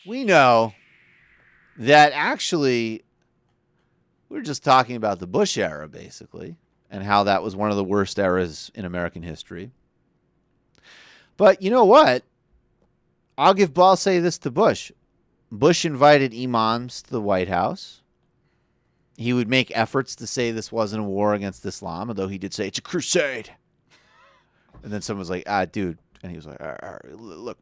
we know that actually we're just talking about the Bush era, basically, and how that was one of the worst eras in American history. But you know what? I'll say this to Bush. Bush invited imams to the White House. He would make efforts to say this wasn't a war against Islam, although he did say it's a crusade. And then someone was like, dude. And he was like, all right, look,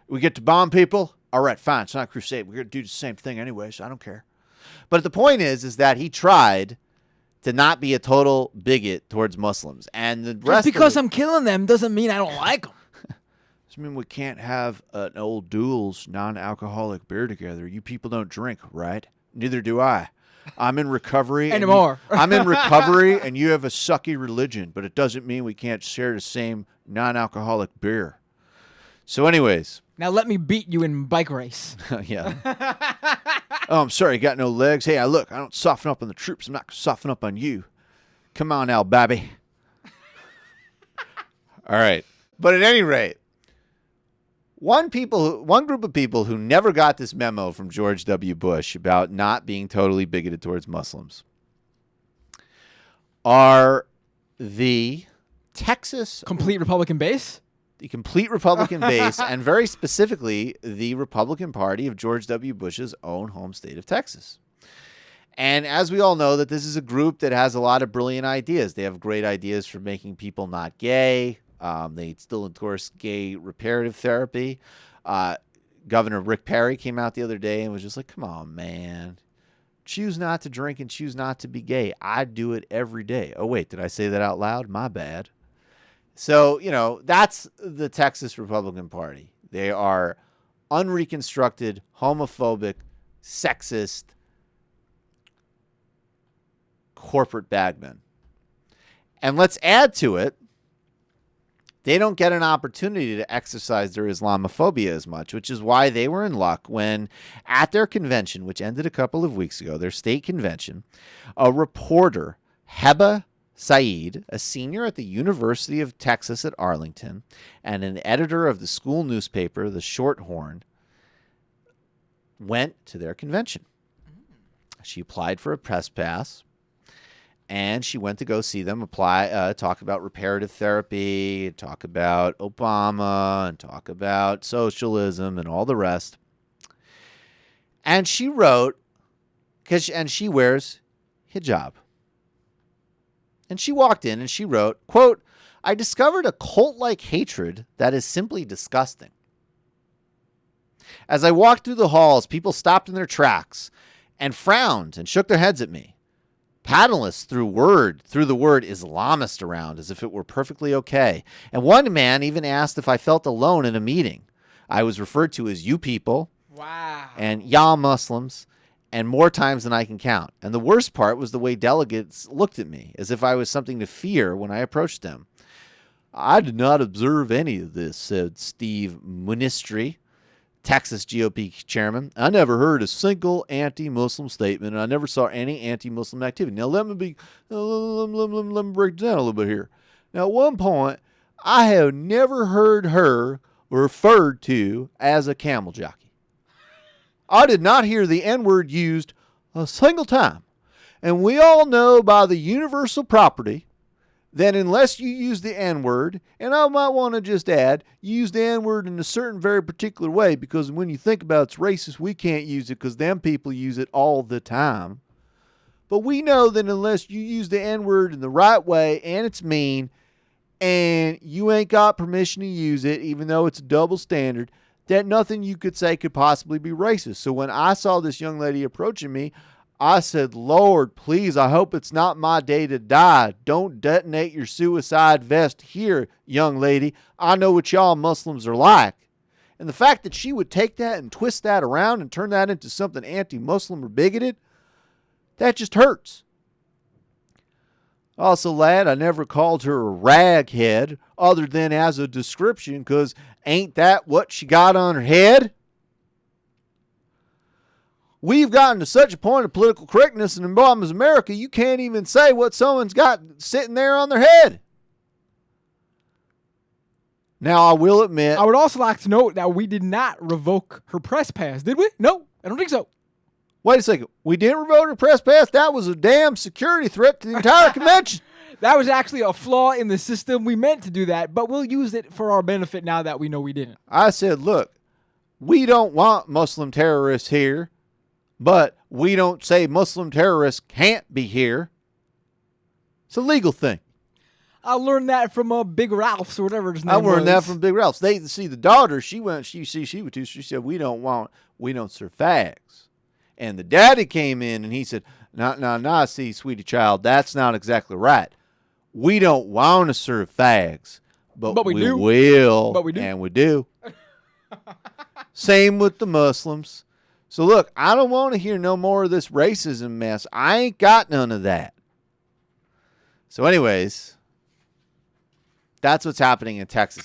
we get to bomb people? All right, fine. It's not a crusade. We're going to do the same thing anyway, so I don't care. But the point is that he tried to not be a total bigot towards Muslims. And the rest Just because I'm killing them doesn't mean I don't like them. I mean, we can't have an old Duels non-alcoholic beer together. You people don't drink, right? Neither do I. I'm in recovery. Anymore. I'm in recovery, and you have a sucky religion, but it doesn't mean we can't share the same non-alcoholic beer. So anyways. Now let me beat you in bike race. Yeah. Oh, I'm sorry, you got no legs. Hey, look, I don't soften up on the troops. I'm not going to soften up on you. Come on now, baby. All right. But at any rate, one group of people who never got this memo from George W. Bush about not being totally bigoted towards Muslims are the Texas Complete Republican base? The complete Republican base, and very specifically, the Republican Party of George W. Bush's own home state of Texas. And as we all know, that this is a group that has a lot of brilliant ideas. They have great ideas for making people not gay. They still endorse gay reparative therapy. Governor Rick Perry came out the other day and was just like, come on, man. Choose not to drink and choose not to be gay. I do it every day. Oh, wait, did I say that out loud? My bad. So, that's the Texas Republican Party. They are unreconstructed, homophobic, sexist, corporate bagmen. And let's add to it, they don't get an opportunity to exercise their Islamophobia as much, which is why they were in luck when at their convention, which ended a couple of weeks ago, their state convention, a reporter, Heba Saeed, a senior at the University of Texas at Arlington, and an editor of the school newspaper, The Shorthorn, went to their convention. She applied for a press pass, and she went to go see them talk about reparative therapy, talk about Obama, and talk about socialism and all the rest. And she wrote, and she wears hijab. And she walked in and she wrote, quote, I discovered a cult-like hatred that is simply disgusting. As I walked through the halls, people stopped in their tracks and frowned and shook their heads at me. Panelists threw the word Islamist around as if it were perfectly okay. And one man even asked if I felt alone in a meeting. I was referred to as you people. Wow. And ya Muslims, and more times than I can count. And the worst part was the way delegates looked at me, as if I was something to fear when I approached them. I did not observe any of this, said Steve Munistri, Texas GOP chairman. I never heard a single anti-Muslim statement, and I never saw any anti-Muslim activity. Now, let me break it down a little bit here. Now, at one point, I have never heard her referred to as a camel jockey. I did not hear the N-word used a single time. And we all know by the universal property that unless you use the N-word, and I might want to just add, you use the N-word in a certain very particular way, because when you think about it's racist, we can't use it because them people use it all the time. But we know that unless you use the N-word in the right way and it's mean, and you ain't got permission to use it, even though it's a double standard, that nothing you could say could possibly be racist. So when I saw this young lady approaching me, I said, Lord, please, I hope it's not my day to die. Don't detonate your suicide vest here, young lady. I know what y'all Muslims are like. And the fact that she would take that and twist that around and turn that into something anti-Muslim or bigoted, that just hurts. Also, lad, I never called her a raghead other than as a description, because ain't that what she got on her head? We've gotten to such a point of political correctness in Obama's America, you can't even say what someone's got sitting there on their head. Now, I will admit, I would also like to note that we did not revoke her press pass, did we? No, I don't think so. wait a second. We didn't revoke her press pass? That was a damn security threat to the entire convention. That was actually a flaw in the system. We meant to do that, but we'll use it for our benefit now that we know we didn't. I said, look, we don't want Muslim terrorists here, but we don't say Muslim terrorists can't be here. It's a legal thing. I learned that from Big Ralph's or whatever his name I was. learned that from Big Ralph's. They see the daughter. She said we don't serve fags, and the daddy came in and he said, "No, see, sweetie child, that's not exactly right. We don't want to serve fags, but we do. will, But we do. and we do." Same with the Muslims. So look, I don't want to hear no more of this racism mess. I ain't got none of that. So anyways, that's what's happening in Texas.